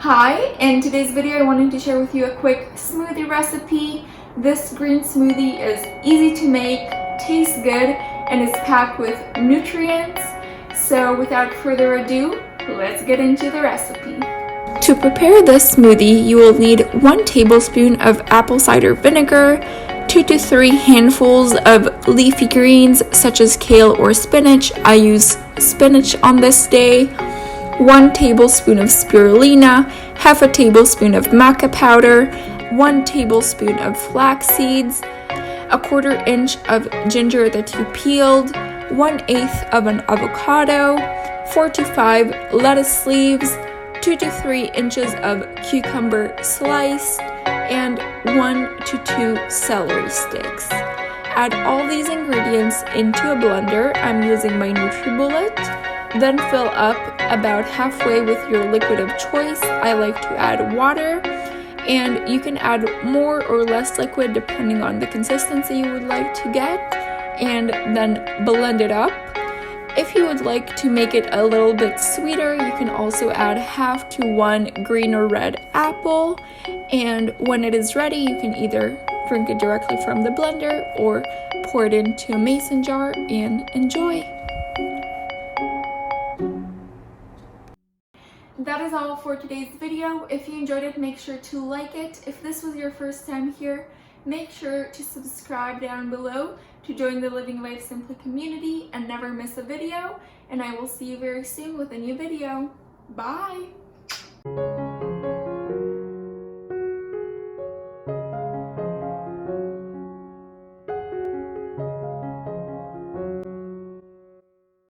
Hi, in today's video I wanted to share with you a quick smoothie recipe. This green smoothie is easy to make, tastes good, and is packed with nutrients. So without further ado, let's get into the recipe. To prepare this smoothie, you will need 1 tablespoon of apple cider vinegar, 2 to 3 handfuls of leafy greens such as kale or spinach. I use spinach on this day. 1 tablespoon of spirulina, half a tablespoon of maca powder, 1 tablespoon of flax seeds, a 1/4 inch of ginger that you peeled, 1/8 of an avocado, 4 to 5 lettuce leaves, 2 to 3 inches of cucumber sliced, and 1 to 2 celery sticks. Add all these ingredients into a blender. I'm using my NutriBullet. Then fill up about halfway with your liquid of choice. I like to add water, and you can add more or less liquid depending on the consistency you would like to get, and then blend it up. If you would like to make it a little bit sweeter, you can also add half to 1 green or red apple, and when it is ready, you can either drink it directly from the blender or pour it into a mason jar and enjoy. That is all for today's video. If you enjoyed it, make sure to like it. If this was your first time here, make sure to subscribe down below to join the Living Life Simply community and never miss a video. And I will see you very soon with a new video. Bye!